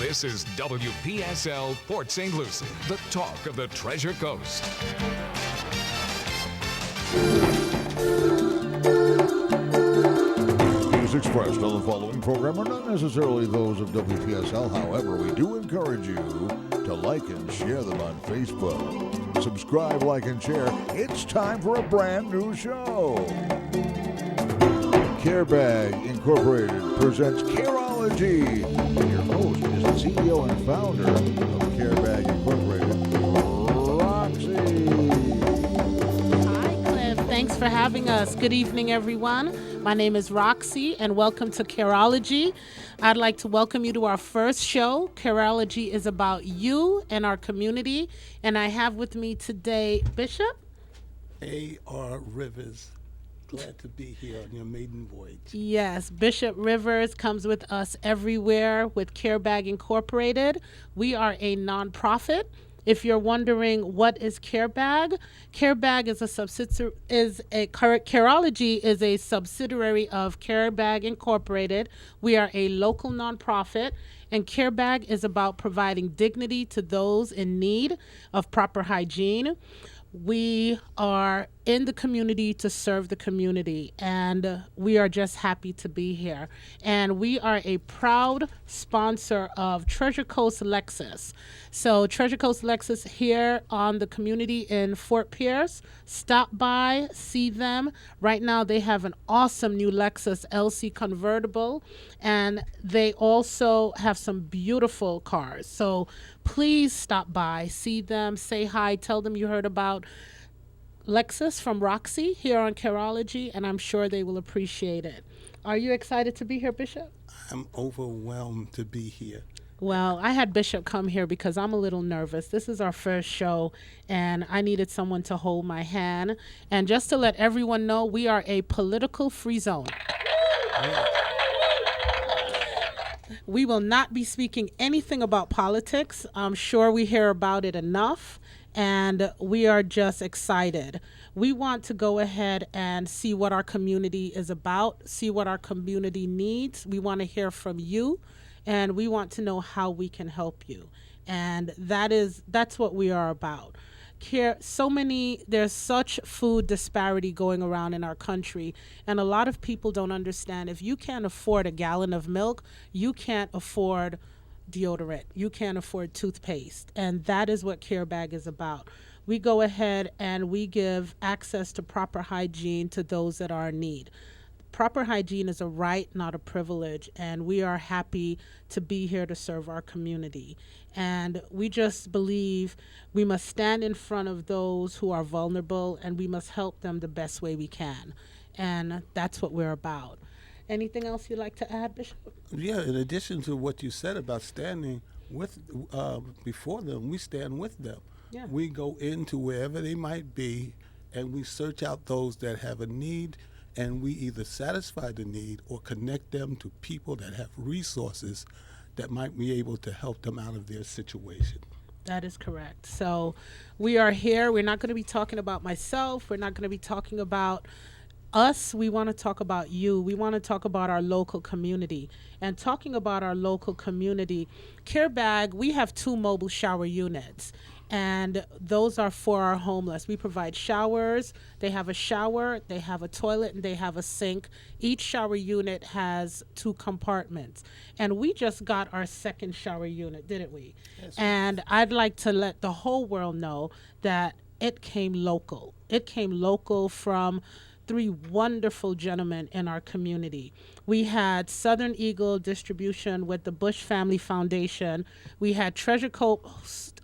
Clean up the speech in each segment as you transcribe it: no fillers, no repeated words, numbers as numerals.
This is WPSL Port St. Lucie, the talk of the Treasure Coast. Views expressed on the following program are not necessarily those of WPSL. However, we do encourage you to like and share them on Facebook. Subscribe, like, and share. It's time for a brand new show. CareBag Incorporated presents CAREOLOgy. Your host is the CEO and founder of CareBag Incorporated, Roxy. Hi, Cliff. Thanks for having us. Good evening, everyone. My name is Roxy, and welcome to CareOlogy. I'd like to welcome you to our first show. CareOlogy is about you and our community, and I have with me today Bishop. A.R. Rivers. Glad to be here on your maiden voyage. Yes, Bishop Rivers comes with us everywhere with CareBag Incorporated. We are a nonprofit. If you're wondering what is CareBag, CareBag is a CareOlogy is a subsidiary of CareBag Incorporated. We are a local nonprofit, and CareBag is about providing dignity to those in need of proper hygiene. We are in the community to serve the community, and we are just happy to be here. And we are a proud sponsor of Treasure Coast Lexus. So Treasure Coast Lexus here on the community in Fort Pierce. Stop by, see them. Right now they have an awesome new Lexus LC convertible, and they also have some beautiful cars. So please stop by, see them, say hi, tell them you heard about Lexus from Roxy here on CareOlogy, and I'm sure they will appreciate it. Are you excited to be here, Bishop? I'm overwhelmed to be here. Well, I had Bishop come here because I'm a little nervous. This is our first show, and I needed someone to hold my hand. And just to let everyone know, we are a political free zone. We will not be speaking anything about politics. I'm sure we hear about it enough, and we are just excited. We want to go ahead and see what our community is about, see what our community needs. We want to hear from you, and we want to know how we can help you. And that's what we are about. There's such food disparity going around in our country, and a lot of people don't understand. If you can't afford a gallon of milk, you can't afford deodorant, you can't afford toothpaste, and that is what CareBag is about. We go ahead and we give access to proper hygiene to those that are in need. Proper hygiene is a right, not a privilege, and we are happy to be here to serve our community. And we just believe we must stand in front of those who are vulnerable, and we must help them the best way we can. And that's what we're about. Anything else you'd like to add, Bishop? Yeah, in addition to what you said about standing with before them, we stand with them. Yeah. We go into wherever they might be, and we search out those that have a need, and we either satisfy the need or connect them to people that have resources that might be able to help them out of their situation. That is correct. So we are here. We're not going to be talking about myself. We're not going to be talking about us. We want to talk about you. We want to talk about our local community. And talking about our local community, CareBag, we have 2 mobile shower units, and those are for our homeless. We provide showers. They have a shower, they have a toilet, and they have a sink. Each shower unit has 2 compartments. And we just got our second shower unit, didn't we? Yes. And I'd like to let the whole world know that it came local. It came local from 3 wonderful gentlemen in our community. We had Southern Eagle Distribution with the Bush Family Foundation. We had Treasure Coast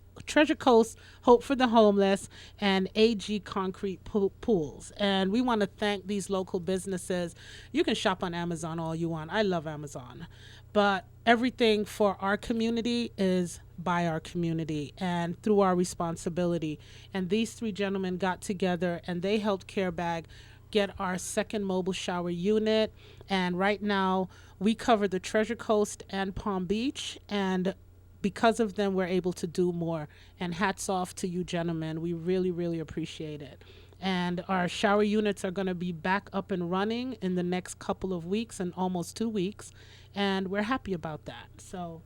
Hope for the Homeless, and AG Concrete Pools. And we want to thank these local businesses. You can shop on Amazon all you want. I love Amazon. But everything for our community is by our community and through our responsibility. And these 3 gentlemen got together and they helped CareBag get our second mobile shower unit. And right now we cover the Treasure Coast and Palm Beach, and because of them, we're able to do more. And hats off to you gentlemen. We really, really appreciate it. And our shower units are going to be back up and running in the next couple of weeks, and almost 2 weeks. And we're happy about that. So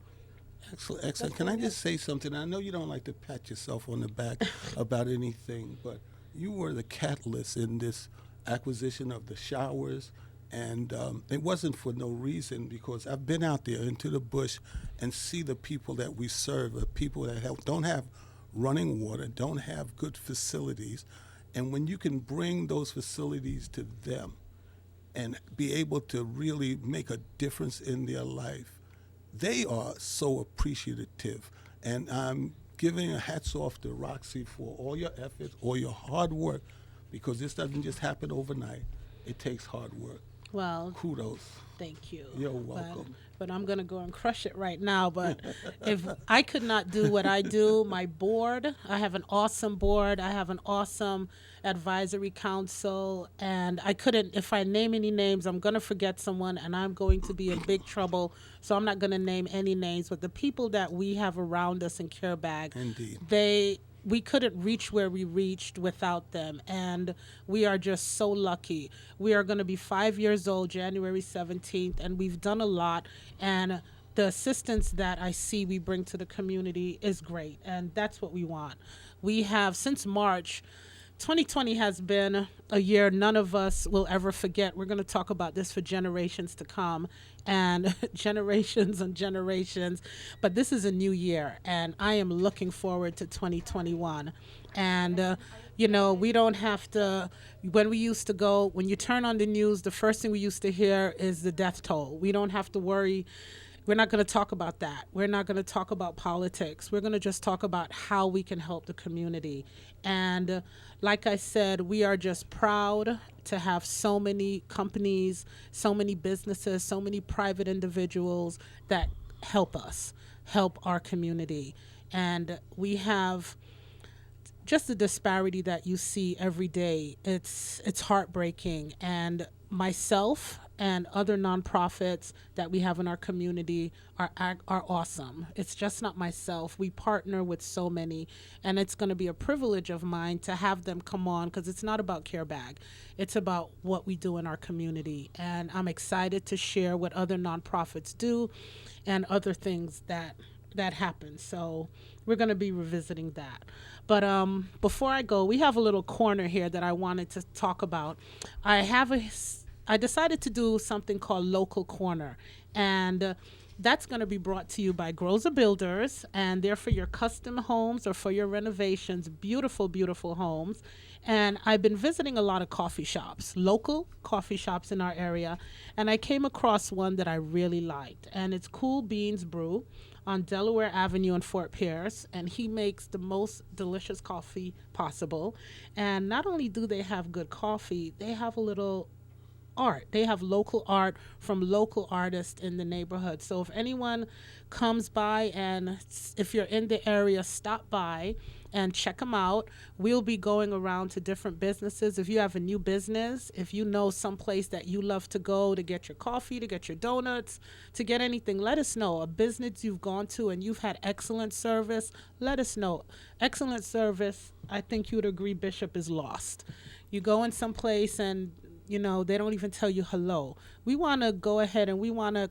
Excellent, excellent. Can I just say something? I know you don't like to pat yourself on the back about anything, but you were the catalyst in this acquisition of the showers, and it wasn't for no reason, because I've been out there into the bush and see the people that we serve, the people that don't have running water, don't have good facilities, and when you can bring those facilities to them and be able to really make a difference in their life, they are so appreciative. And I'm giving a hats off to Roxy for all your efforts, all your hard work, because this doesn't just happen overnight. It takes hard work. Well, Kudos. thank you. You're welcome. But I'm going to go and crush it right now. But if I could not do what I do, my board, I have an awesome board. I have an awesome advisory council. And I couldn't, if I name any names, I'm going to forget someone and I'm going to be in big trouble. So I'm not going to name any names. But the people that we have around us in CareBag, Indeed. we couldn't reach where we reached without them, and we are just so lucky. We are going to be 5 years old January 17th, and we've done a lot, and the assistance that I see we bring to the community is great, and that's what we want. We have, since March, 2020 has been a year none of us will ever forget. We're going to talk about this for generations to come, and generations and generations. But this is a new year, and I am looking forward to 2021. And, we don't have to, when you turn on the news, the first thing we used to hear is the death toll. We don't have to worry. We're not going to talk about that. We're not going to talk about politics. We're going to just talk about how we can help the community. And like I said, we are just proud to have so many companies, so many businesses, so many private individuals that help us, help our community. And we have just the disparity that you see every day. It's heartbreaking. And myself and other nonprofits that we have in our community are awesome. It's just not myself. We partner with so many, and it's going to be a privilege of mine to have them come on, because it's not about CareBag. It's about what we do in our community, and I'm excited to share what other nonprofits do and other things that happen. So we're going to be revisiting that. But before I go, we have a little corner here that I wanted to talk about. I decided to do something called Local Corner, and that's going to be brought to you by Groza Builders, and they're for your custom homes or for your renovations. Beautiful, beautiful homes. And I've been visiting a lot of coffee shops, local coffee shops in our area, and I came across one that I really liked, and it's Cool Beans Brew on Delaware Avenue in Fort Pierce, and he makes the most delicious coffee possible. And not only do they have good coffee, they have a little art. They have local art from local artists in the neighborhood. So if anyone comes by, and if you're in the area, stop by and check them out. We'll be going around to different businesses. If you have a new business, if you know someplace that you love to go to get your coffee, to get your donuts, to get anything, let us know. A business you've gone to and you've had excellent service, let us know. Excellent service, I think you would agree, Bishop, is lost. You go in some place and they don't even tell you hello. We want to go ahead and we want to,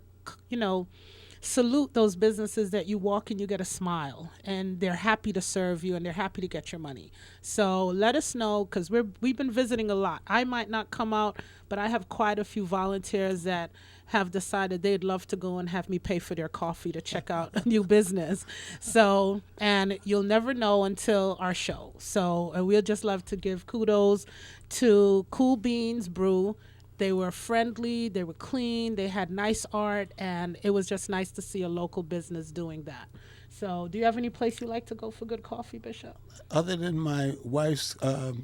salute those businesses that you walk and you get a smile, and they're happy to serve you and they're happy to get your money. So let us know, because we've been visiting a lot. I might not come out, but I have quite a few volunteers that have decided they'd love to go and have me pay for their coffee to check out a new business. So, and you'll never know until our show. So we'd just love to give kudos to Cool Beans Brew. They were friendly, they were clean, they had nice art, and it was just nice to see a local business doing that. So do you have any place you like to go for good coffee, Bishop? Other than my wife's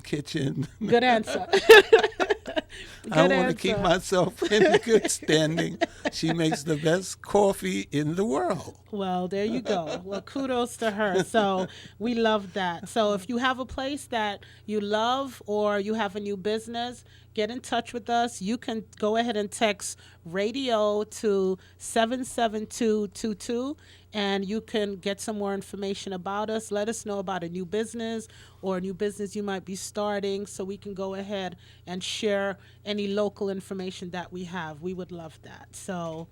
kitchen. Good answer. I want to keep myself in good standing. She makes the best coffee in the world. Well, there you go. Well, kudos to her. So we love that. So if you have a place that you love or you have a new business, get in touch with us. You can go ahead and text radio to 77222, and you can get some more information about us. Let us know about a new business or a new business you might be starting, so we can go ahead and share any local information that we have. We would love that. So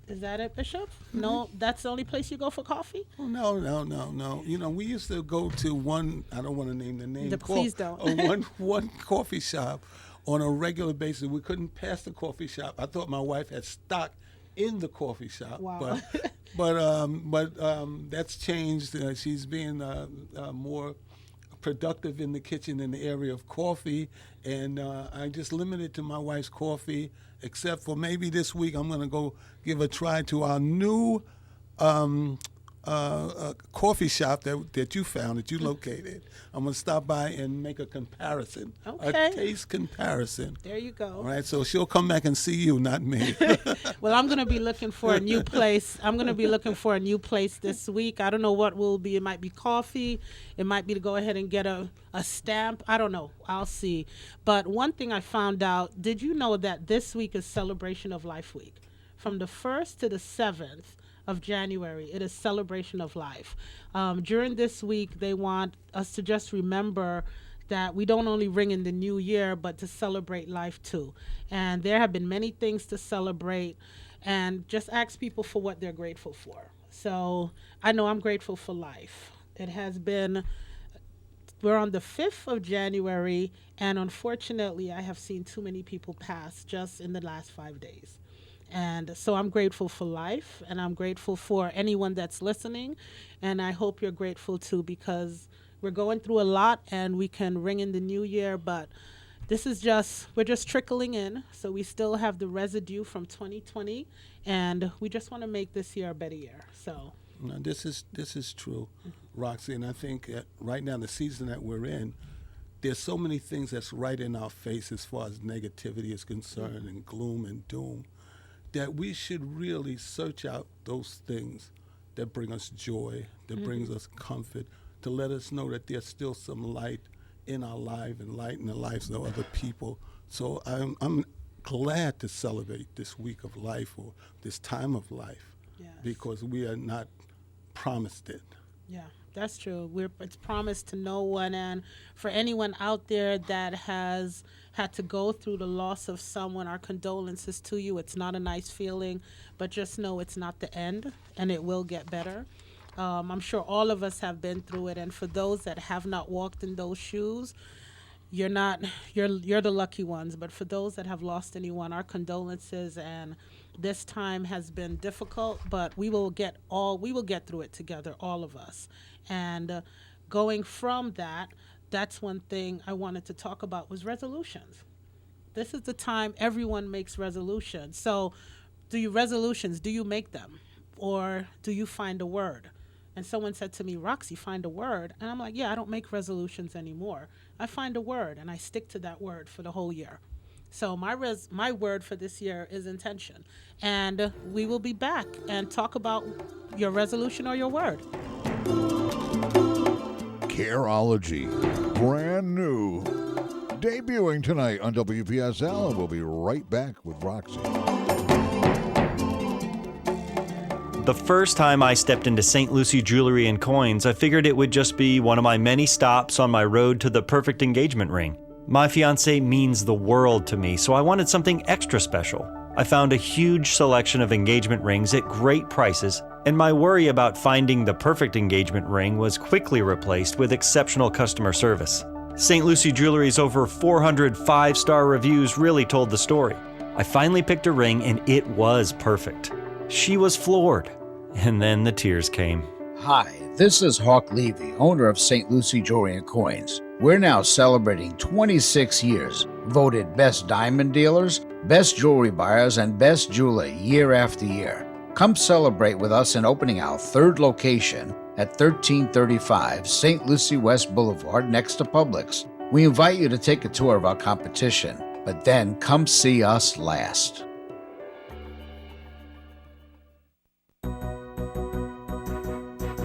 Is that it, Bishop? No, that's the only place you go for coffee? Oh, no. You know, we used to go to one, I don't want to name the name. Please don't. one coffee shop on a regular basis. We couldn't pass the coffee shop. I thought my wife had stock in the coffee shop. Wow. But that's changed. She's being more productive in the kitchen in the area of coffee, and I just limited to my wife's coffee, except for maybe this week I'm going to go give a try to our new coffee shop that you found, that you located. I'm going to stop by and make a comparison, a taste comparison. There you go. All right, so she'll come back and see you, not me. Well, I'm going to be looking for a new place. This week. I don't know what will be. It might be coffee. It might be to go ahead and get a stamp. I don't know. I'll see. But one thing I found out, did you know that this week is Celebration of Life Week? From the 1st to the 7th of January, it is Celebration of Life. During this week, they want us to just remember that we don't only ring in the new year, but to celebrate life too. And there have been many things to celebrate, and just ask people for what they're grateful for. So I know I'm grateful for life. It has been, we're on the 5th of January, and unfortunately, I have seen too many people pass just in the last 5 days. And so I'm grateful for life, and I'm grateful for anyone that's listening, and I hope you're grateful too, because we're going through a lot and we can ring in the new year, but we're just trickling in, so we still have the residue from 2020, and we just want to make this year a better year. So no, this is true, Roxy, and I think right now, the season that we're in, there's so many things that's right in our face as far as negativity is concerned, and gloom and doom, that we should really search out those things that bring us joy, that brings us comfort, to let us know that there's still some light in our life and light in the lives of other people. So I'm glad to celebrate this week of life, or this time of life, because we are not promised it. Yeah, that's true. It's promised to no one, and for anyone out there that has had to go through the loss of someone, our condolences to you. It's not a nice feeling, but just know it's not the end, and it will get better. I'm sure all of us have been through it, and for those that have not walked in those shoes, you're the lucky ones. But for those that have lost anyone, our condolences, and this time has been difficult, but we will get through it together, all of us. And going from that, that's one thing I wanted to talk about was resolutions. This is the time everyone makes resolutions. So do you make them? Or do you find a word? And someone said to me, Roxy, find a word. And I'm like, yeah, I don't make resolutions anymore. I find a word, and I stick to that word for the whole year. So my word for this year is intention. And we will be back and talk about your resolution or your word. Careology, brand new, debuting tonight on WPSL, and we'll be right back with Roxy. The first time I stepped into St. Lucie Jewelry and Coins, I figured it would just be one of my many stops on my road to the perfect engagement ring. My fiancée means the world to me, so I wanted something extra special. I found a huge selection of engagement rings at great prices, and my worry about finding the perfect engagement ring was quickly replaced with exceptional customer service. St. Lucie Jewelry's over 400 5-star reviews really told the story. I finally picked a ring, and it was perfect. She was floored, and then the tears came. Hi, this is Hawk Levy, owner of St. Lucie Jewelry and Coins. We're now celebrating 26 years, voted best diamond dealers, best jewelry buyers, and best jeweler year after year. Come celebrate with us in opening our third location at 1335 St. Lucie West Boulevard next to Publix. We invite you to take a tour of our competition, but then come see us last.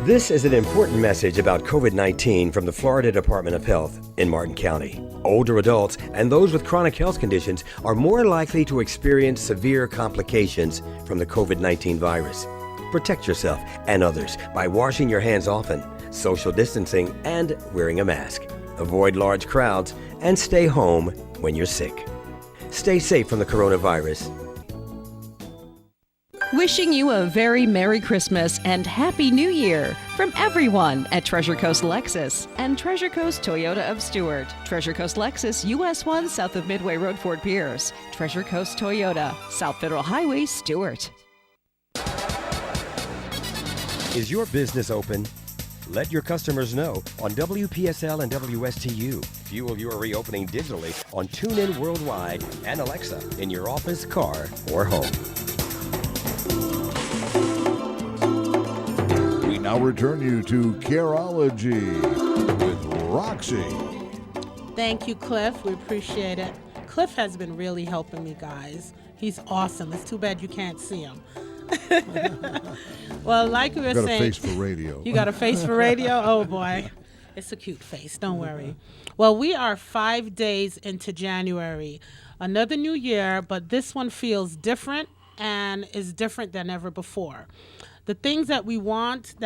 This is an important message about COVID-19 from the Florida Department of Health in Martin County. Older adults and those with chronic health conditions are more likely to experience severe complications from the COVID-19 virus. Protect yourself and others by washing your hands often, social distancing, and wearing a mask. Avoid large crowds and stay home when you're sick. Stay safe from the coronavirus. Wishing you a very Merry Christmas and Happy New Year from everyone at Treasure Coast Lexus and Treasure Coast Toyota of Stewart. Treasure Coast Lexus, US 1 south of Midway Road, Fort Pierce. Treasure Coast Toyota, South Federal Highway, Stewart. Is your business open? Let your customers know on WPSL and WSTU. Fuel your reopening digitally on TuneIn Worldwide and Alexa in your office, car, or home. We now return you to Careology with Roxy. Thank you, Cliff. We appreciate it. Cliff has been really helping me, guys. He's awesome. It's too bad you can't see him. Well, like we were saying, got a face for radio. You got a face for radio? Oh, boy. It's a cute face. Don't worry. Well, we are 5 days into January. Another new year, but this one feels different and is different than ever before. The things that we went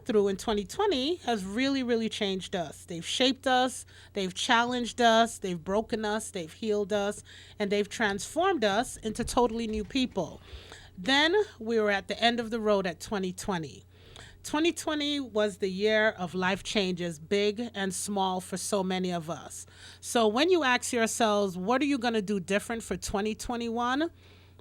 through in 2020 has really, really changed us. They've shaped us, they've challenged us, they've broken us, they've healed us, and they've transformed us into totally new people. Then we were at the end of the road at 2020. 2020 was the year of life changes, big and small, for so many of us. So when you ask yourselves, what are you going to do different for 2021?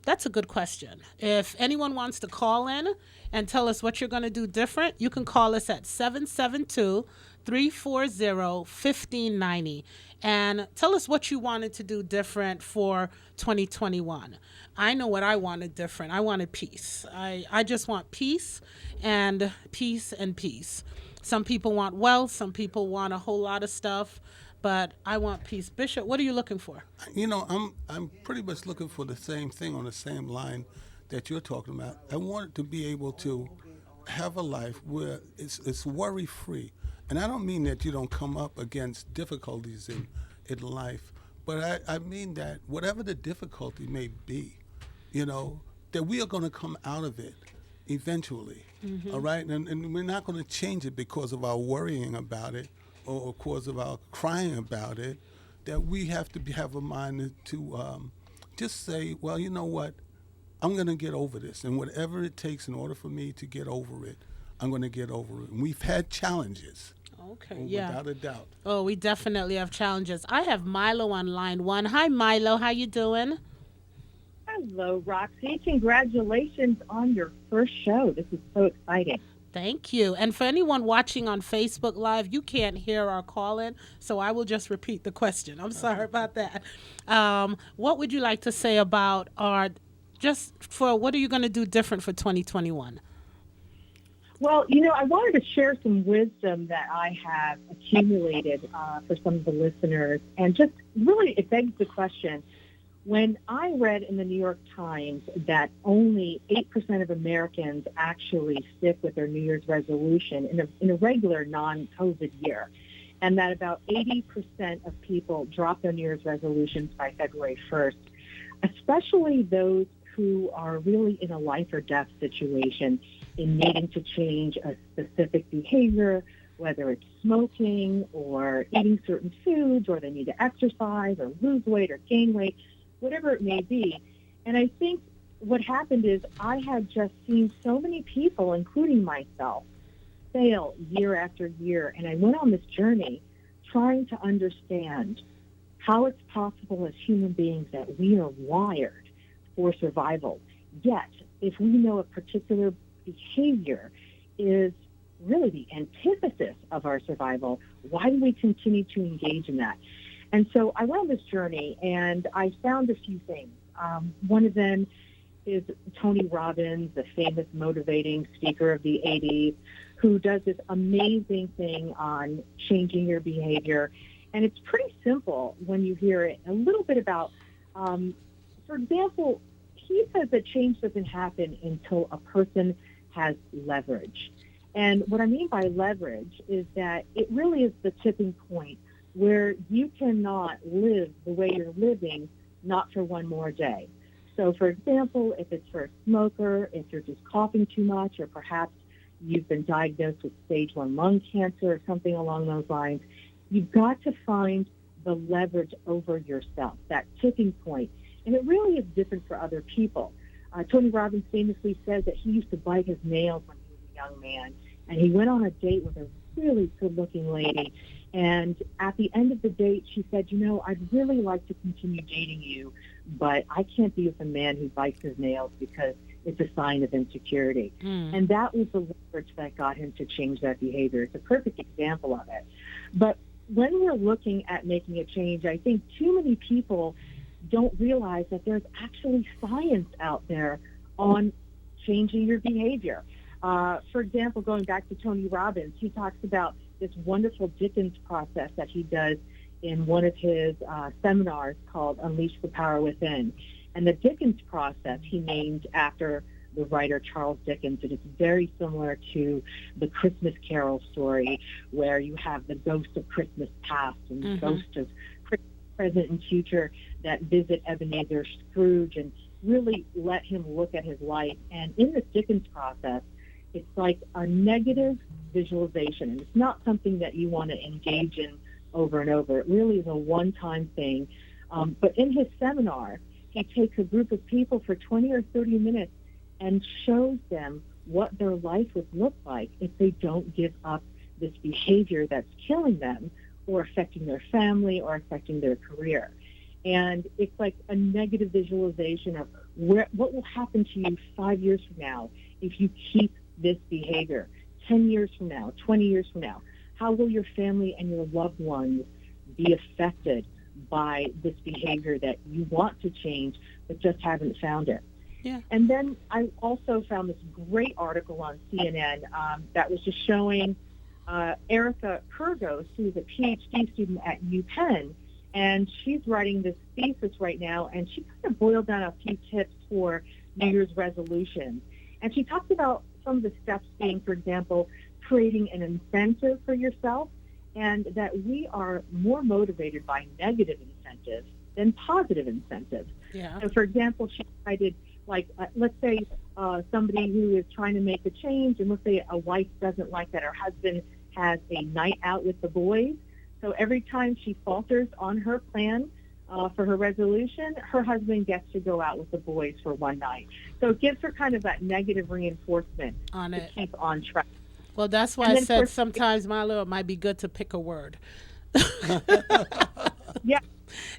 That's a good question. If anyone wants to call in and tell us what you're going to do different, you can call us at 772-340-1590 and tell us what you wanted to do different for 2021. I know what I wanted different. I wanted peace. I just want peace and peace and peace. Some people want wealth. Some people want a whole lot of stuff. But I want peace. Bishop, what are you looking for? You know, I'm pretty much looking for the same thing on the same line that you're talking about. I want to be able to have a life where it's worry-free. And I don't mean that you don't come up against difficulties in life, but I mean that whatever the difficulty may be, you know, that we are going to come out of it eventually, all right? And we're not going to change it because of our worrying about it, or because of our crying about it, that we have to have a mind to just say, well, you know what, I'm going to get over this. And whatever it takes in order for me to get over it, I'm going to get over it. And we've had challenges. Okay, yeah. Without a doubt. Oh, we definitely have challenges. I have Milo on line one. Hi, Milo. How you doing? Hello, Roxy. Congratulations on your first show. This is so exciting. Thank you. And for anyone watching on Facebook Live, you can't hear our call-in, so I will just repeat the question. I'm sorry about that. What would you like to say about what are you going to do different for 2021? Well, you know, I wanted to share some wisdom that I have accumulated for some of the listeners. And just really, it begs the question. When I read in the New York Times that only 8% of Americans actually stick with their New Year's resolution in a regular non-COVID year, and that about 80% of people drop their New Year's resolutions by February 1st, especially those who are really in a life or death situation in needing to change a specific behavior, whether it's smoking or eating certain foods, or they need to exercise or lose weight or gain weight, whatever it may be. And I think what happened is I had just seen so many people, including myself, fail year after year. And I went on this journey trying to understand how it's possible as human beings that we are wired for survival. Yet, if we know a particular behavior is really the antithesis of our survival, why do we continue to engage in that? And so I went on this journey, and I found a few things. One of them is Tony Robbins, the famous motivating speaker of the 80s, who does this amazing thing on changing your behavior. And it's pretty simple when you hear it. A little bit about, for example, he says that change doesn't happen until a person has leverage. And what I mean by leverage is that it really is the tipping point where you cannot live the way you're living, not for one more day. So, for example, if it's for a smoker, if you're just coughing too much, or perhaps you've been diagnosed with stage 1 lung cancer or something along those lines, you've got to find the leverage over yourself, that tipping point. And it really is different for other people. Tony Robbins famously said that he used to bite his nails when he was a young man, and he went on a date with a really good-looking lady, and at the end of the date, she said, I'd really like to continue dating you, but I can't be with a man who bites his nails because it's a sign of insecurity. And that was the leverage that got him to change that behavior. It's a perfect example of it. But when we're looking at making a change, I think too many people don't realize that there's actually science out there on changing your behavior. For example, going back to Tony Robbins, he talks about this wonderful Dickens process that he does in one of his seminars called Unleash the Power Within. And the Dickens process he named after the writer Charles Dickens, and it's very similar to the Christmas Carol story, where you have the ghost of Christmas past and the ghost of Christmas present and future that visit Ebenezer Scrooge and really let him look at his life. And in this Dickens process, it's like a negative visualization, and it's not something that you want to engage in over and over. It really is a one-time thing. But in his seminar, he takes a group of people for 20 or 30 minutes and shows them what their life would look like if they don't give up this behavior that's killing them or affecting their family or affecting their career. And it's like a negative visualization of what will happen to you 5 years from now if you keep this behavior, 10 years from now, 20 years from now. How will your family and your loved ones be affected by this behavior that you want to change but just haven't found it? Yeah. And then I also found this great article on CNN that was just showing Erica Kurgos, who is a PhD student at UPenn, and she's writing this thesis right now, and she kind of boiled down a few tips for New Year's resolutions. And she talked about some of the steps being, for example, creating an incentive for yourself, and that we are more motivated by negative incentives than positive incentives. Yeah. So, for example, she cited, let's say somebody who is trying to make a change, and let's say a wife doesn't like that her husband has a night out with the boys. So every time she falters on her plan for her resolution, her husband gets to go out with the boys for one night. So it gives her kind of that negative reinforcement on it. Keep on track. Well, that's why I said sometimes, Milo, it might be good to pick a word. Yeah.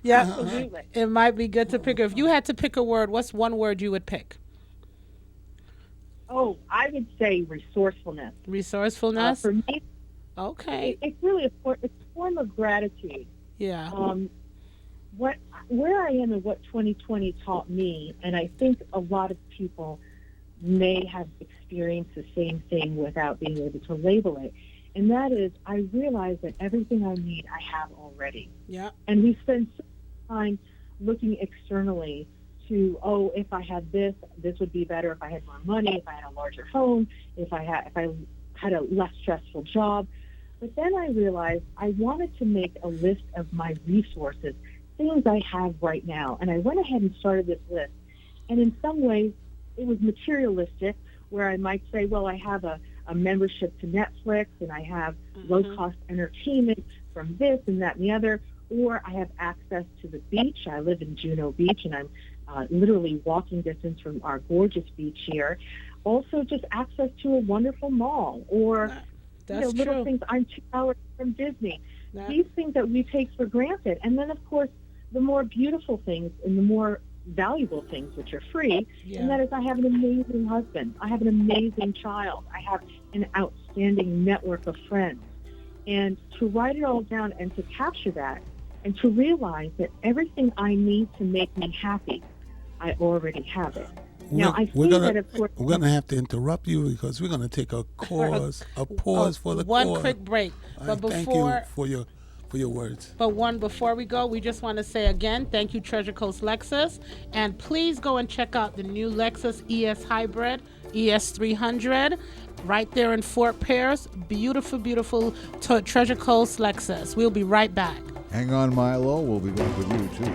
Yeah, absolutely. It might be good to pick. If you had to pick a word, what's one word you would pick? Oh, I would say resourcefulness. Resourcefulness? For me, okay. It's really it's a form of gratitude. Yeah. Where I am and what 2020 taught me, and I think a lot of people may have experienced the same thing without being able to label it, and that is I realize that everything I need I have already. Yeah. And we spend so much time looking externally to, if I had this would be better. If I had more money, if I had a larger home, if I had a less stressful job. But then I realized I wanted to make a list of my resources, things I have right now. And I went ahead and started this list. And in some ways, it was materialistic, where I might say, well, I have a membership to Netflix, and I have low-cost entertainment from this and that and the other, or I have access to the beach. I live in Juneau Beach, and I'm literally walking distance from our gorgeous beach here. Also, just access to a wonderful mall, or little things. I'm 2 hours from Disney. These things that we take for granted. And then, of course, the more beautiful things and the more valuable things, which are free, and that is I have an amazing husband. I have an amazing child. I have an outstanding network of friends. And to write it all down and to capture that and to realize that everything I need to make me happy, I already have it. Now, I see that, of course, we're going to have to interrupt you because we're going to take a pause for the one quick break. But thank you for your words. But before we go, we just want to say again, thank you, Treasure Coast Lexus. And please go and check out the new Lexus ES Hybrid, ES300, right there in Fort Pierce. Beautiful, beautiful Treasure Coast Lexus. We'll be right back. Hang on, Milo. We'll be back with you, too.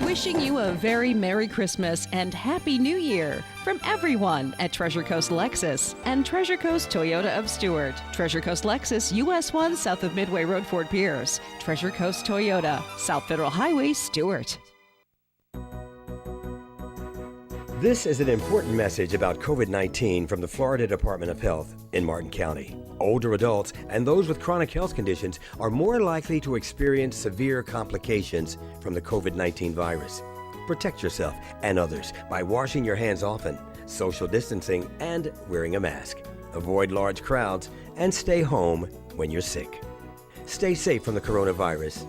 Wishing you a very Merry Christmas and Happy New Year from everyone at Treasure Coast Lexus and Treasure Coast Toyota of Stewart. Treasure Coast Lexus, US 1 south of Midway Road, Fort Pierce. Treasure Coast Toyota, South Federal Highway, Stewart. This is an important message about COVID-19 from the Florida Department of Health in Martin County. Older adults and those with chronic health conditions are more likely to experience severe complications from the COVID-19 virus. Protect yourself and others by washing your hands often, social distancing, and wearing a mask. Avoid large crowds and stay home when you're sick. Stay safe from the coronavirus.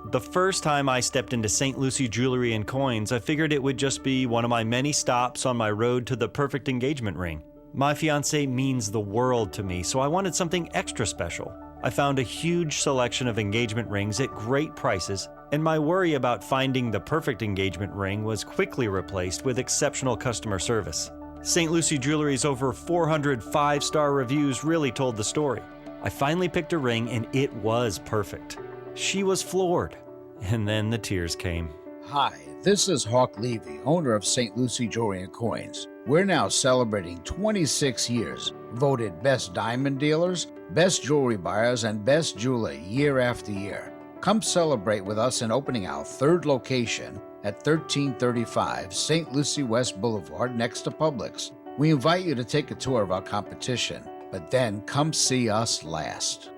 The first time I stepped into St. Lucie Jewelry and Coins, I figured it would just be one of my many stops on my road to the perfect engagement ring. My fiancée means the world to me, so I wanted something extra special. I found a huge selection of engagement rings at great prices, and my worry about finding the perfect engagement ring was quickly replaced with exceptional customer service. St. Lucie Jewelry's over 400 5-star reviews really told the story. I finally picked a ring, and it was perfect. She was floored, and then the tears came. Hi, this is Hawk Levy, owner of St. Lucie Jewelry and Coins. We're now celebrating 26 years, voted best diamond dealers, best jewelry buyers, and best jeweler year after year. Come celebrate with us in opening our third location at 1335 St. Lucie West Boulevard next to Publix. We invite you to take a tour of our competition, but then come see us last.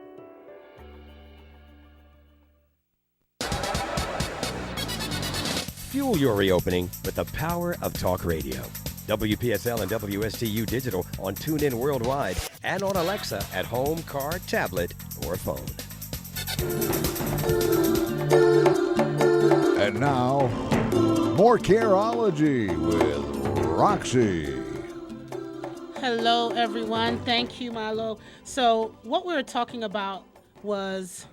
Fuel your reopening with the power of talk radio. WPSL and WSTU Digital on TuneIn worldwide and on Alexa at home, car, tablet, or phone. And now, more Careology with Roxy. Hello, everyone. Thank you, Milo. So what we were talking about was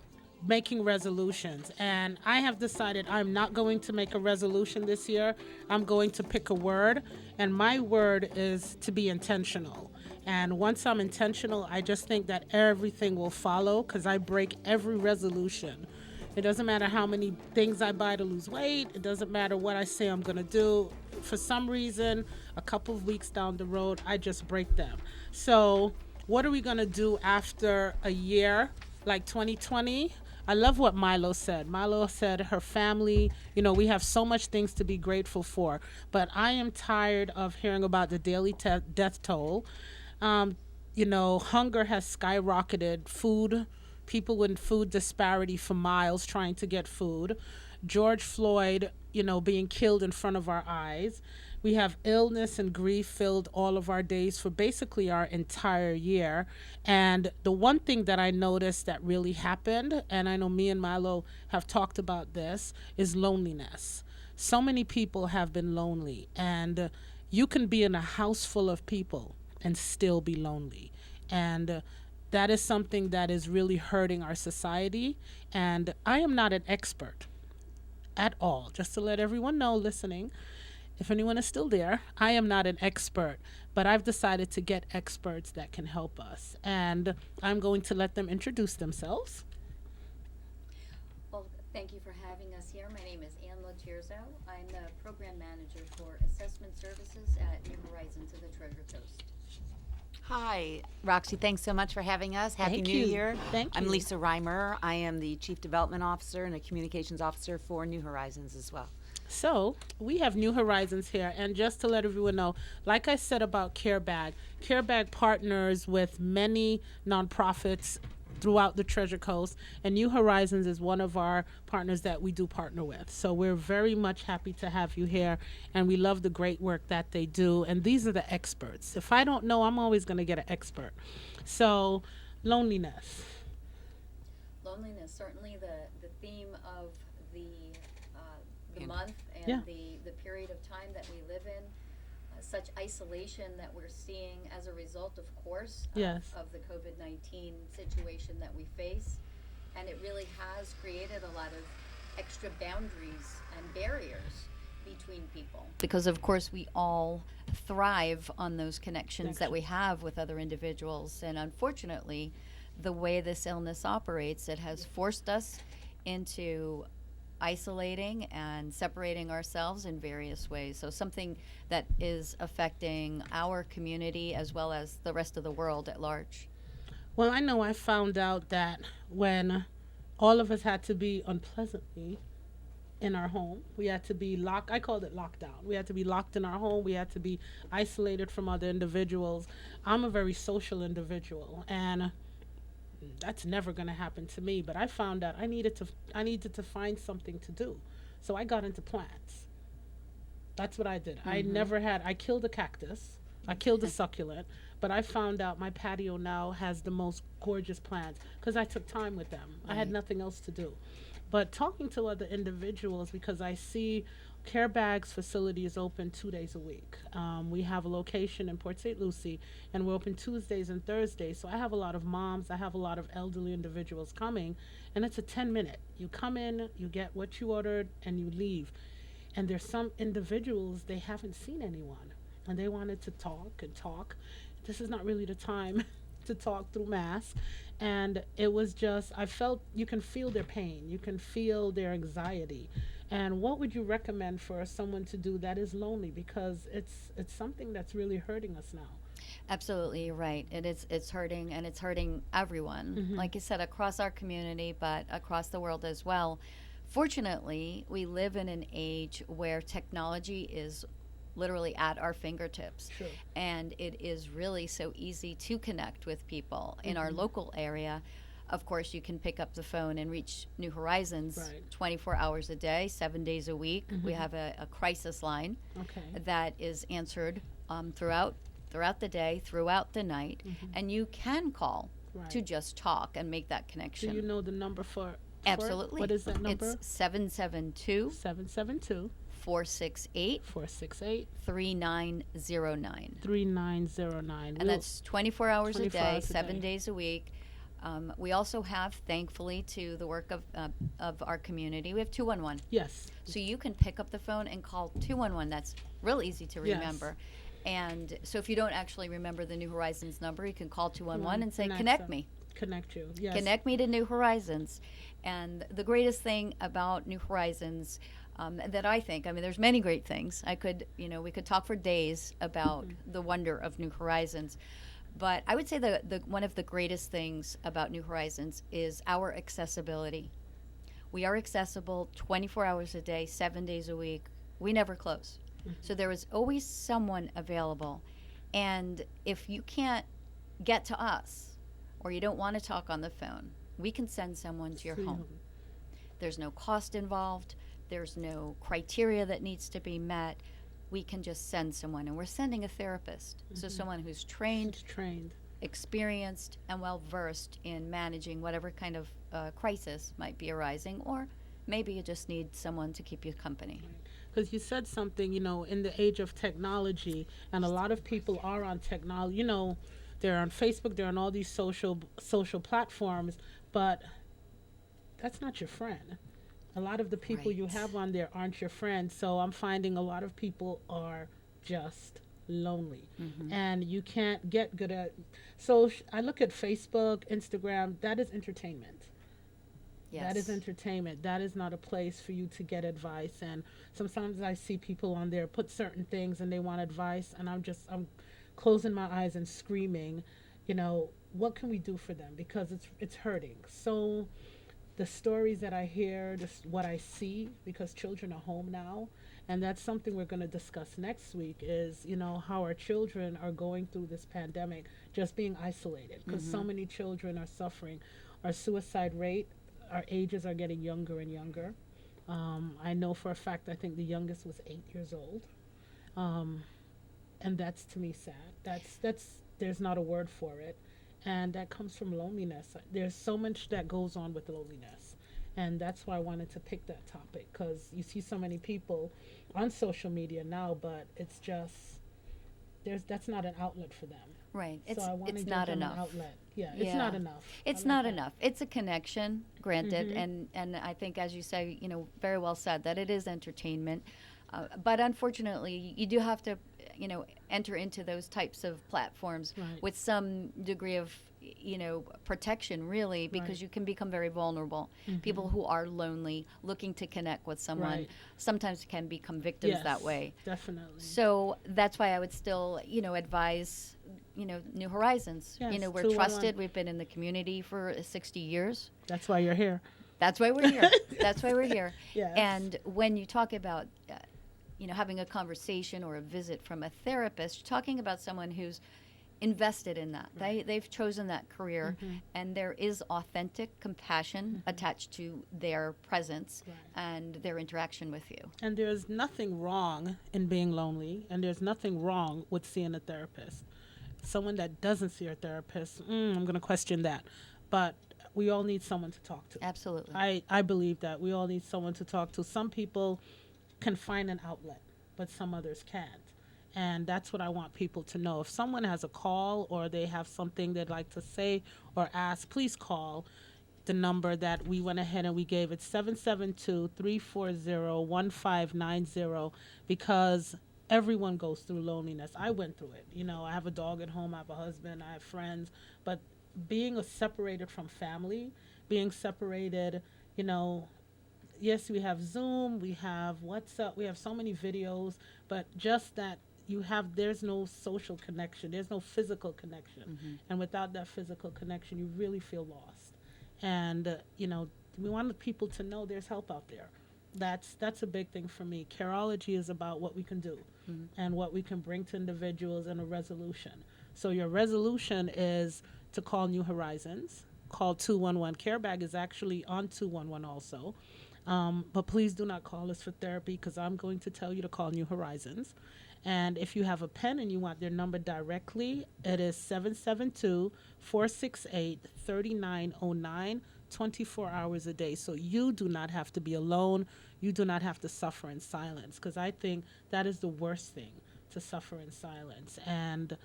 making resolutions, and I have decided I'm not going to make a resolution this year. I'm going to pick a word, and my word is to be intentional. And once I'm intentional, I just think that everything will follow, because I break every resolution. It doesn't matter how many things I buy to lose weight. It doesn't matter what I say I'm going to do. For some reason, a couple of weeks down the road, I just break them. So what are we going to do after a year like 2020? I love what Milo said. Milo said her family, we have so much things to be grateful for, but I am tired of hearing about the daily death toll. Hunger has skyrocketed. People in food disparity for miles trying to get food. George Floyd, being killed in front of our eyes. We have illness and grief filled all of our days for basically our entire year. And the one thing that I noticed that really happened, and I know me and Milo have talked about this, is loneliness. So many people have been lonely, and you can be in a house full of people and still be lonely. And that is something that is really hurting our society. And I am not an expert at all. Just to let everyone know listening, if anyone is still there, I am not an expert, but I've decided to get experts that can help us. And I'm going to let them introduce themselves. Well, thank you for having us here. My name is Ann Lotierzo. I'm the program manager for assessment services at New Horizons of the Treasure Coast. Hi, Roxy. Thanks so much for having us. Happy Thank New you. Year. Thank I'm you. Lisa Reimer. I am the Chief Development Officer and a Communications Officer for New Horizons as well. So we have New Horizons here, and just to let everyone know, like I said about CareBag partners with many nonprofits throughout the Treasure Coast, and New Horizons is one of our partners that we do partner with. So we're very much happy to have you here, and we love the great work that they do, and these are the experts. If I don't know, I'm always going to get an expert. So loneliness. Loneliness, certainly the theme of the month and the period of time that we live in. Such isolation that we're seeing as a result, of course, of the COVID-19 situation that we face. And it really has created a lot of extra boundaries and barriers between people. Because, of course, we all thrive on those connections that we have with other individuals. And unfortunately, the way this illness operates, it has forced us into isolating and separating ourselves in various ways. So something that is affecting our community as well as the rest of the world at large. Well, I know I found out that when all of us had to be unpleasantly in our home. We had to be locked. I called it lockdown. We had to be locked in our home. We had to be isolated from other individuals. I'm a very social individual, and that's never going to happen to me. But I found out I needed to find something to do. So I got into plants. That's what I did. I killed a cactus. I killed a succulent, but I found out my patio now has the most gorgeous plants because I took time with them. I had nothing else to do. But talking to other individuals, because I see Care Bags facility is open 2 days a week. We have a location in Port St. Lucie, and we're open Tuesdays and Thursdays. So I have a lot of moms, I have a lot of elderly individuals coming, and it's a 10-minute. You come in, you get what you ordered, and you leave. And there's some individuals, they haven't seen anyone, and they wanted to talk and talk. This is not really the time to talk through masks. And it was just, I felt, you can feel their pain, you can feel their anxiety. And what would you recommend for someone to do that is lonely? Because it's something that's really hurting us now. Absolutely, you're right. It's hurting, and it's hurting everyone. Like you said, across our community, but across the world as well. Fortunately, we live in an age where technology is literally at our fingertips. True. And it is really so easy to connect with people in our local area. Of course, you can pick up the phone and reach New Horizons 24 hours a day, 7 days a week. We have a crisis line that is answered throughout the day, throughout the night, and you can call to just talk and make that connection. Do you know the number for Absolutely. What is that number? It's 772 468 3909. 3909. And that's 24 hours a day, 7 days a week. We also have, thankfully, to the work of our community, we have 211. Yes. So you can pick up the phone and call 211. That's real easy to remember. And so if you don't actually remember the New Horizons number, you can call 211 and say, connect me. Connect you, yes. Connect me to New Horizons. And the greatest thing about New Horizons that I think, I mean, there's many great things. We could talk for days about the wonder of New Horizons. But I would say the one of the greatest things about New Horizons is our accessibility. We are accessible 24 hours a day, 7 days a week. We never close. So there is always someone available. And if you can't get to us or you don't want to talk on the phone, we can send someone to your home. There's no cost involved. There's no criteria that needs to be met. We can just send someone, and we're sending a therapist. So someone who's trained, experienced, and well-versed in managing whatever kind of crisis might be arising, or maybe you just need someone to keep you company. Because you said something, in the age of technology, and a lot of people are on technology, they're on Facebook, they're on all these social platforms, but that's not your friend. A lot of the people you have on there aren't your friends. So I'm finding a lot of people are just lonely, and you can't get good at. So I look at Facebook, Instagram. That is entertainment. Yes. That is entertainment. That is not a place for you to get advice. And sometimes I see people on there put certain things and they want advice, and I'm closing my eyes and screaming, what can we do for them? Because it's hurting. So the stories that I hear, what I see, because children are home now, and that's something we're going to discuss next week, is, how our children are going through this pandemic, just being isolated, because so many children are suffering. Our suicide rate, our ages are getting younger and younger. I know for a fact, I think the youngest was 8 years old. And that's, to me, sad. There's not a word for it. And that comes from loneliness. There's so much that goes on with loneliness. And that's why I wanted to pick that topic, because you see so many people on social media now, but it's just, that's not an outlet for them. Right. So I want to give not them enough. an outlet. Yeah, it's not enough. It's not enough. It's a connection, granted, and I think, as you say, very well said, that it is entertainment. But unfortunately, you do have to, enter into those types of platforms with some degree of, protection, really, because you can become very vulnerable. People who are lonely, looking to connect with someone, sometimes can become victims that way. Definitely. So that's why I would still, advise, New Horizons. Yes, We're trusted. We've been in the community for 60 years. That's why you're here. That's why we're here. That's why we're here. Yes. And when you talk about, having a conversation or a visit from a therapist, you're talking about someone who's invested in that. They've chosen that career, and there is authentic compassion attached to their presence and their interaction with you. And there's nothing wrong in being lonely, and there's nothing wrong with seeing a therapist. Someone that doesn't see a therapist, I'm going to question that. But we all need someone to talk to. Absolutely. I believe that we all need someone to talk to. Some people can find an outlet, but some others can't. And that's what I want people to know. If someone has a call or they have something they'd like to say or ask, please call the number that we went ahead and we gave. It's 772-340-1590, because everyone goes through loneliness. I went through it. I have a dog at home, I have a husband, I have friends, but being separated from family, being separated, yes, we have Zoom, we have WhatsApp, we have so many videos, but just that there's no social connection, there's no physical connection. And without that physical connection, you really feel lost. And, we want people to know there's help out there. That's a big thing for me. Careology is about what we can do and what we can bring to individuals in a resolution. So your resolution is to call New Horizons, call 211. CareBag is actually on 211 also. But please do not call us for therapy, because I'm going to tell you to call New Horizons. And if you have a pen and you want their number directly, it is 772-468-3909, 24 hours a day. So you do not have to be alone. You do not have to suffer in silence, because I think that is the worst thing, to suffer in silence. And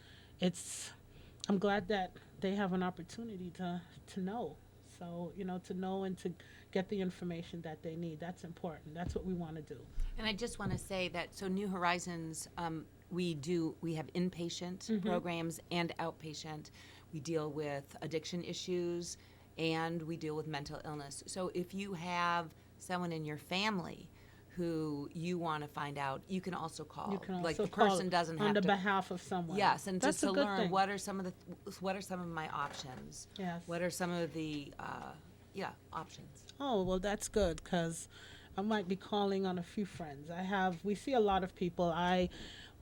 I'm glad that they have an opportunity to know. So, to know and to get the information that they need. That's important. That's what we want to do. And I just want to say that, so New Horizons, we have inpatient programs and outpatient. We deal with addiction issues, and we deal with mental illness. So if you have someone in your family who you want to find out, you can also call. You can also like the call person doesn't have on the to, behalf of someone. Yes, and that's just to learn thing. what are some of my options. Yes. What are some of the options. Oh, well, that's good, because I might be calling on a few friends. We see a lot of people.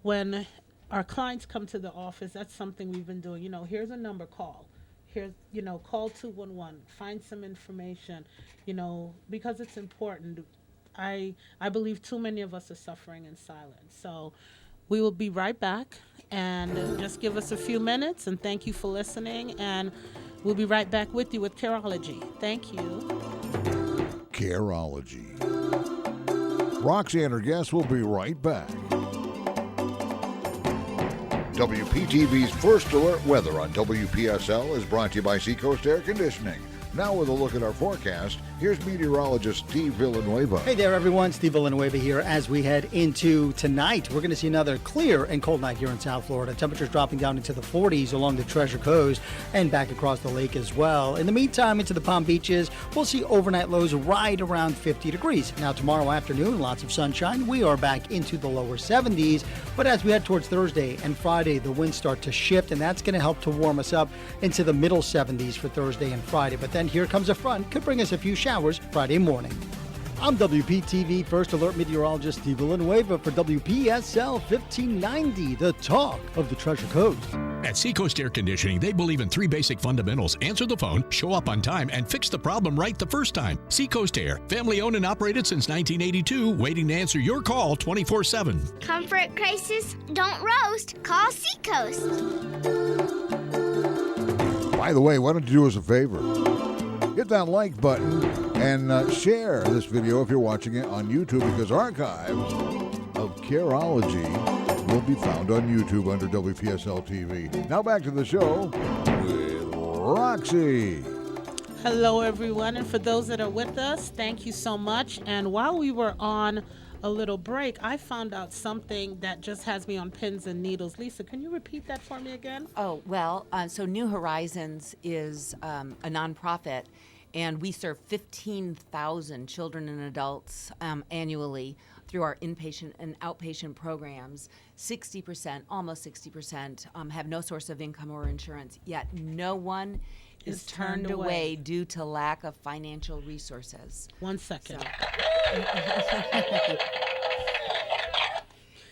When our clients come to the office, that's something we've been doing. Here's a number, call. Here's, call 211, find some information, because it's important. I believe too many of us are suffering in silence. So we will be right back, and just give us a few minutes, and thank you for listening, and we'll be right back with you with Careology. Thank you. Careology. Roxy and her guests will be right back. WPTV's First Alert Weather on WPSL is brought to you by Seacoast Air Conditioning. Now with a look at our forecast, here's meteorologist Steve Villanueva. Hey there, everyone. Steve Villanueva here. As we head into tonight, we're going to see another clear and cold night here in South Florida. Temperatures dropping down into the 40s along the Treasure Coast and back across the lake as well. In the meantime, into the Palm Beaches, we'll see overnight lows right around 50 degrees. Now, tomorrow afternoon, lots of sunshine. We are back into the lower 70s. But as we head towards Thursday and Friday, the winds start to shift, and that's going to help to warm us up into the middle 70s for Thursday and Friday. But then here comes a front, could bring us a few showers Friday morning. I'm WPTV First Alert meteorologist Steve Villanueva for WPSL 1590, the talk of the Treasure Coast. At Seacoast Air Conditioning, they believe in 3 basic fundamentals: answer the phone, show up on time, and fix the problem right the first time. Seacoast Air, family owned and operated since 1982, waiting to answer your call 24/7. Comfort crisis, don't roast, call Seacoast. By the way, why don't you do us a favor? Hit that like button and share this video if you're watching it on YouTube, because archives of Careology will be found on YouTube under WPSL TV. Now back to the show with Roxy. Hello, everyone. And for those that are with us, thank you so much. And while we were on a little break, I found out something that just has me on pins and needles. Lisa, can you repeat that for me again? Oh, well, so New Horizons is a nonprofit, and we serve 15,000 children and adults annually through our inpatient and outpatient programs. 60%, almost 60%, have no source of income or insurance, yet no one is turned away due to lack of financial resources. 1 second.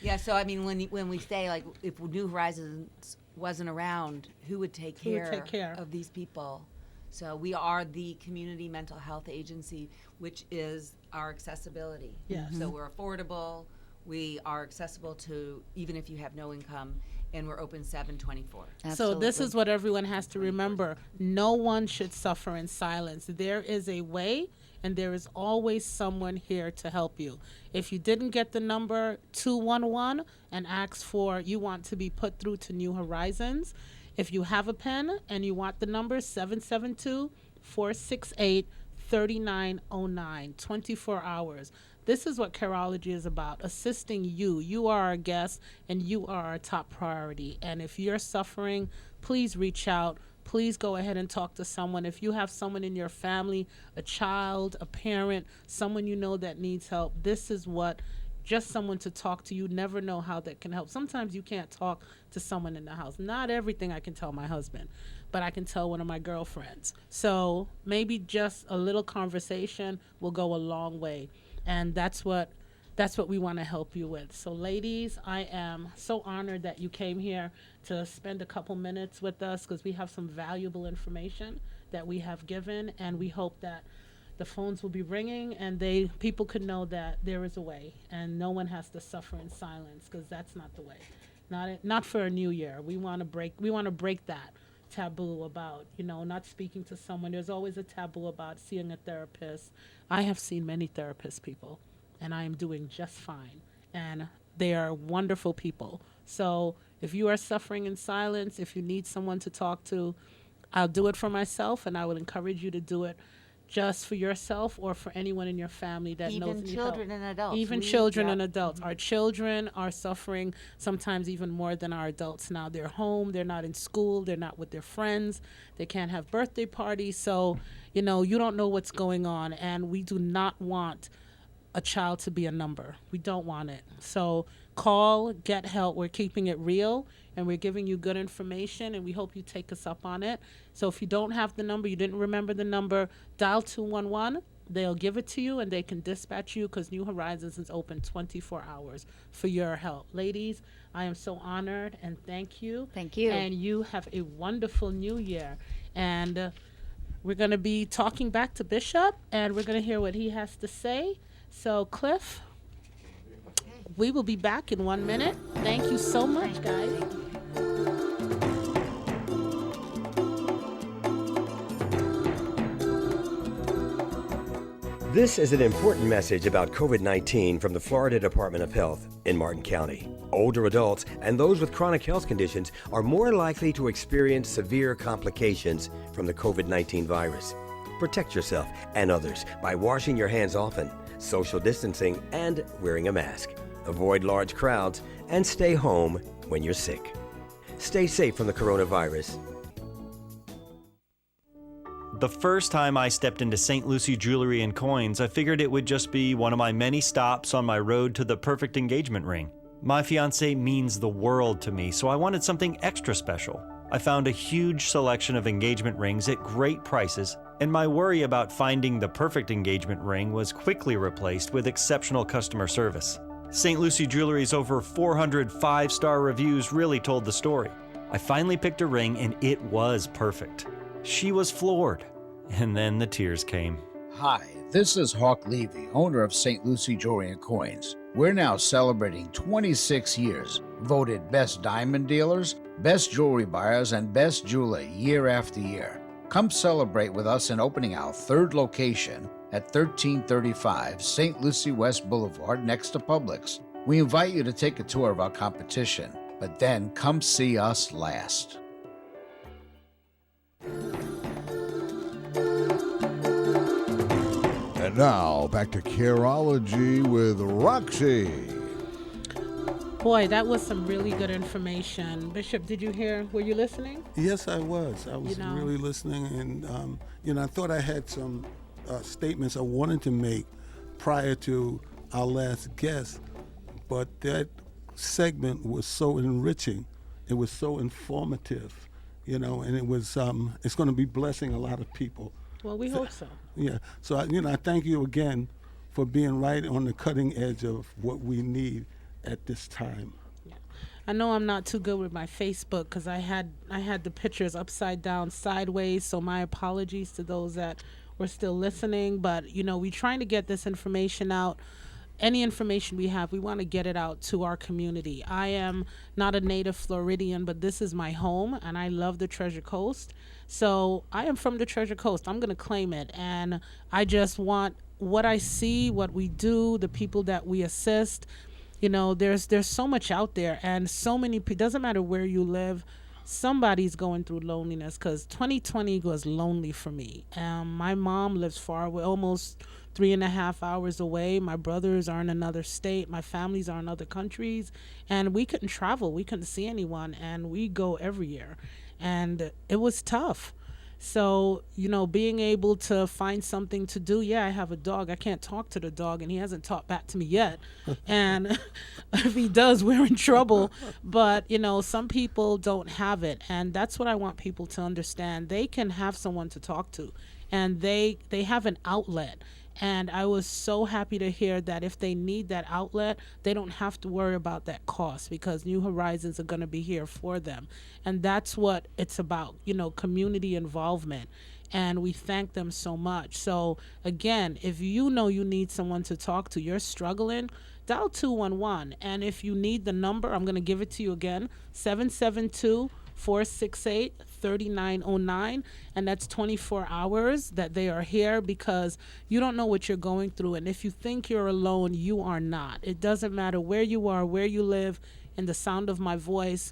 Yeah, so I mean, when we say, like, if New Horizons wasn't around, who would take care of these people? So we are the community mental health agency, which is our accessibility. Yes. So we're affordable, we are accessible to even if you have no income, and we're open 7/24. So this is what everyone has to remember. No one should suffer in silence. There is a way, and there is always someone here to help you. If you didn't get the number 211 and ask for, you want to be put through to New Horizons, if you have a pen and you want the number, 772-468-3909, 24 hours. This is what Careology is about, assisting you. You are our guest, and you are our top priority. And if you're suffering, please reach out. Please go ahead and talk to someone. If you have someone in your family, a child, a parent, someone you know that needs help, this is what, just someone to talk to. You never know how that can help. Sometimes you can't talk to someone in the house. Not everything I can tell my husband, but I can tell one of my girlfriends. So maybe just a little conversation will go a long way. And that's what we want to help you with. So ladies, I am so honored that you came here to spend a couple minutes with us, because we have some valuable information that we have given, and we hope that the phones will be ringing and people could know that there is a way, and no one has to suffer in silence, because that's not the way. Not for a new year. We want to break that taboo about, not speaking to someone. There's always a taboo about seeing a therapist. I have seen many therapists, people, and I am doing just fine. And they are wonderful people. So if you are suffering in silence, if you need someone to talk to, I'll do it for myself, and I would encourage you to do it just for yourself or for anyone in your family that knows need help. Even children and adults. Even children and adults. Our children are suffering sometimes even more than our adults now. They're home, they're not in school, they're not with their friends, they can't have birthday parties. So, you don't know what's going on, and we do not want a child to be a number. We don't want it. So call, get help. We're keeping it real, and we're giving you good information, and we hope you take us up on it. So if you don't have the number, you didn't remember the number, dial 211. They'll give it to you, and they can dispatch you, because New Horizons is open 24 hours for your help. Ladies, I am so honored, and thank you. Thank you. And you have a wonderful new year. And we're going to be talking back to Bishop, and we're going to hear what he has to say. So, Cliff, we will be back in 1 minute. Thank you so much, guys. This is an important message about COVID-19 from the Florida Department of Health in Martin County. Older adults and those with chronic health conditions are more likely to experience severe complications from the COVID-19 virus. Protect yourself and others by washing your hands often, social distancing, and wearing a mask. Avoid large crowds and stay home when you're sick. Stay safe from the coronavirus. The first time I stepped into St. Lucie Jewelry and Coins, I figured it would just be one of my many stops on my road to the perfect engagement ring. My fiancée means the world to me, so I wanted something extra special. I found a huge selection of engagement rings at great prices, and my worry about finding the perfect engagement ring was quickly replaced with exceptional customer service. St. Lucie Jewelry's over 400 5-star reviews really told the story. I finally picked a ring, and it was perfect. She was floored, and then the tears came. Hi, this is Hawk Levy, owner of St. Lucie Jewelry and Coins. We're now celebrating 26 years, voted best diamond dealers, best jewelry buyers, and best jeweler year after year. Come celebrate with us in opening our third location at 1335 St. Lucie West Boulevard next to Publix. We invite you to take a tour of our competition, but then come see us last. And now, back to Careology with Roxy. Boy, that was some really good information. Bishop, did you hear? Were you listening? Yes, I was. I was really listening, and I thought I had some statements I wanted to make prior to our last guest, but that segment was so enriching. It was so informative. and it was it's going to be blessing a lot of people. Well, we hope so. Yeah. So I thank you again for being right on the cutting edge of what we need at this time. I know I'm not too good with my Facebook because I had the pictures upside down, sideways. So my apologies to those that were still listening. But we're trying to get this information out. Any information we have, we want to get it out to our community. I am not a native Floridian, but this is my home, and I love the Treasure Coast. So I am from the Treasure Coast. I'm going to claim it, and I just want what I see, what we do, the people that we assist. There's so much out there, and so many people. Doesn't matter where you live, somebody's going through loneliness. Because 2020 was lonely for me. My mom lives far away, almost 3.5 hours away. My brothers are in another state. My families are in other countries, and we couldn't travel. We couldn't see anyone, and we go every year, and it was tough. So, being able to find something to do. Yeah, I have a dog. I can't talk to the dog, and he hasn't talked back to me yet. And if he does, we're in trouble. But, some people don't have it. And that's what I want people to understand. They can have someone to talk to, and they have an outlet. And I was so happy to hear that if they need that outlet, they don't have to worry about that cost because New Horizons are going to be here for them. And that's what it's about, community involvement. And we thank them so much. So, again, if you need someone to talk to, you're struggling, dial 211. And if you need the number, I'm going to give it to you again, 772-468-3909, and that's 24 hours that they are here because you don't know what you're going through. And if you think you're alone, you are not. It doesn't matter where you are, where you live, in the sound of my voice.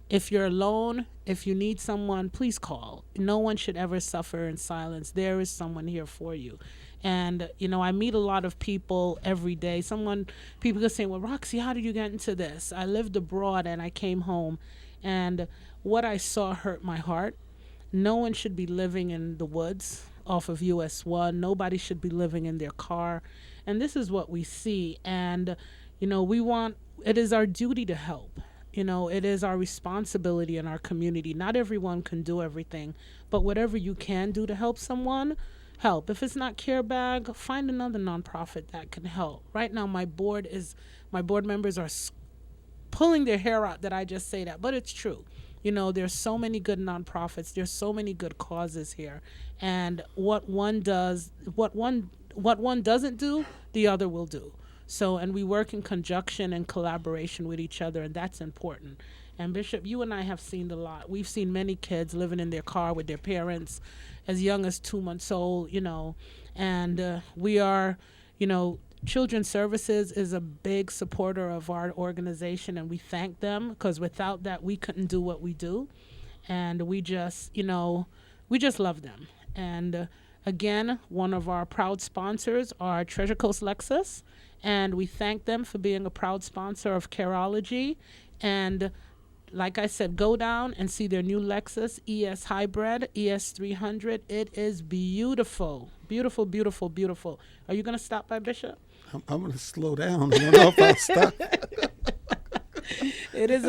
If you're alone, if you need someone, please call. No one should ever suffer in silence. There is someone here for you. And, I meet a lot of people every day. People are saying, well, Roxy, how did you get into this? I lived abroad and I came home. And what I saw hurt my heart. No one should be living in the woods off of US 1. Nobody should be living in their car. And this is what we see. And, it is our duty to help. It is our responsibility in our community. Not everyone can do everything, but whatever you can do to help someone, help. If it's not CareBag, find another nonprofit that can help. Right now, my board members are pulling their hair out that I just say that, but it's true. There's so many good nonprofits. There's so many good causes here, and what one doesn't do, the other will do. So, and we work in conjunction and collaboration with each other, and that's important. And Bishop, you and I have seen a lot. We've seen many kids living in their car with their parents as young as 2 months old, and we are, Children's Services is a big supporter of our organization, and we thank them because without that, we couldn't do what we do. And we just love them. And again, one of our proud sponsors are Treasure Coast Lexus, and we thank them for being a proud sponsor of CAREOLOGY. And like I said, go down and see their new Lexus ES Hybrid, ES300. It is beautiful, beautiful, beautiful, beautiful. Are you going to stop by, Bishop? I'm going to slow down. I don't know if I'll stop. It is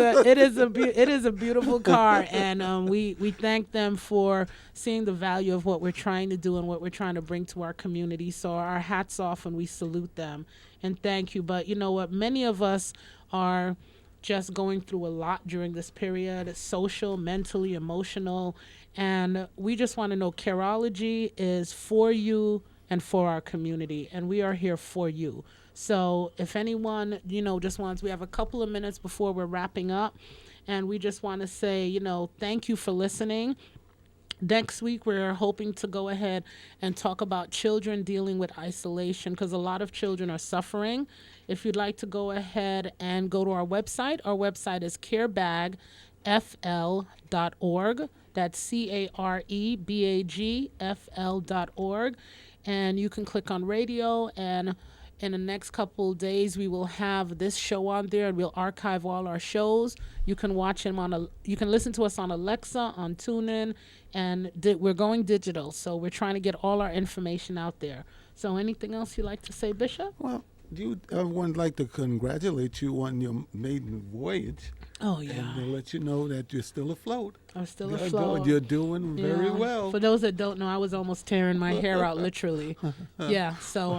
a beautiful car, and we thank them for seeing the value of what we're trying to do and what we're trying to bring to our community. So our hats off and we salute them and thank you. But you know what? Many of us are just going through a lot during this period, social, mentally, emotional, and we just want to know CareOlogy is for you and for our community, and we are here for you. So if anyone, just wants, we have a couple of minutes before we're wrapping up, and we just want to say, thank you for listening. Next week, we're hoping to go ahead and talk about children dealing with isolation because a lot of children are suffering. If you'd like to go ahead and go to our website is carebagfl.org. That's carebagfl.org. And you can click on radio, and in the next couple of days, we will have this show on there, and we'll archive all our shows. You can watch them you can listen to us on Alexa, on TuneIn, and we're going digital. So we're trying to get all our information out there. So anything else you'd like to say, Bishop? Well, I would like to congratulate you on your maiden voyage. Oh, yeah. And to let you know that you're still afloat. I'm still You're afloat. You're doing very well. For those that don't know, I was almost tearing my hair out, literally. Yeah, so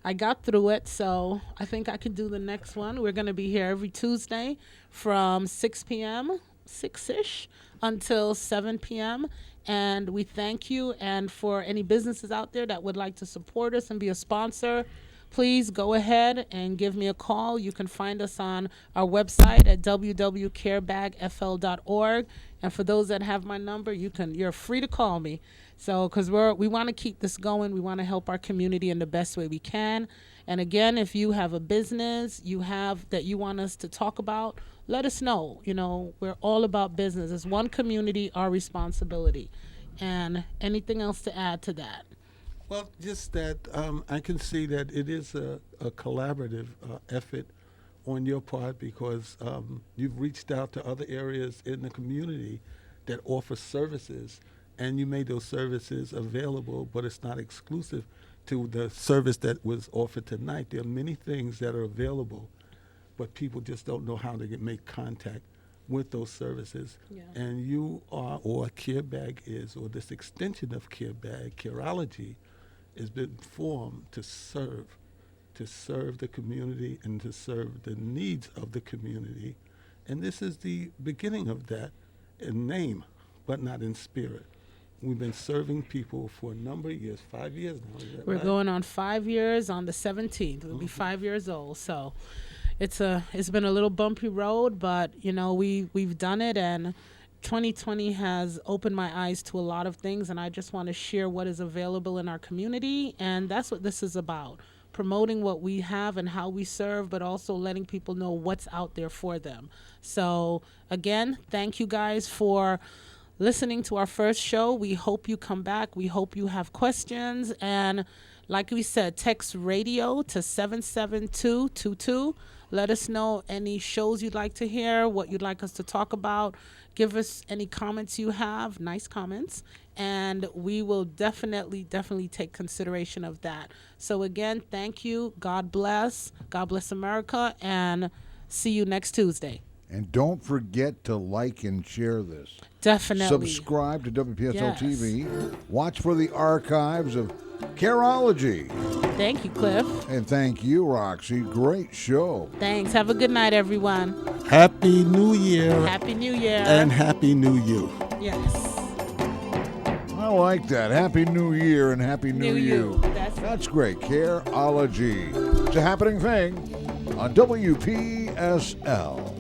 I got through it, so I think I can do the next one. We're going to be here every Tuesday from 6 p.m., 6-ish, until 7 p.m., and we thank you. And for any businesses out there that would like to support us and be a sponsor, please go ahead and give me a call. You can find us on our website at www.carebagfl.org. And for those that have my number, you're free to call me. So, because we want to keep this going. We want to help our community in the best way we can. And again, if you have a business that you want us to talk about, let us know. We're all about business. It's one community, our responsibility. And anything else to add to that? Well, just that I can see that it is a collaborative effort on your part, because you've reached out to other areas in the community that offer services, and you made those services available, but it's not exclusive to the service that was offered tonight. There are many things that are available, but people just don't know how to make contact with those services. Yeah. And you are, or CareBag is, or this extension of CareBag, Careology, has been formed to serve the community and to serve the needs of the community. And this is the beginning of that in name, but not in spirit. We've been serving people for a number of years, 5 years now. Is that We're right? going on 5 years on the 17th. We'll be 5 years old. So it's been a little bumpy road, but we've done it, and 2020 has opened my eyes to a lot of things, and I just want to share what is available in our community, and that's what this is about. Promoting what we have and how we serve, but also letting people know what's out there for them. So again, thank you guys for listening to our first show. We hope you come back. We hope you have questions. And like we said, text radio to 77222. Let us know any shows you'd like to hear, what you'd like us to talk about. Give us any comments you have, nice comments, and we will definitely take consideration of that. So again, thank you. God bless America, and see you next Tuesday. And don't forget to like and share this. Definitely. Subscribe to WPSL Yes. TV. Watch for the archives of Careology. Thank you, Cliff. And thank you, Roxy. Great show. Thanks. Have a good night, everyone. Happy New Year. Happy New Year. And Happy New You. Yes. I like that. Happy New Year and Happy New You. That's great. Careology. It's a happening thing on WPSL.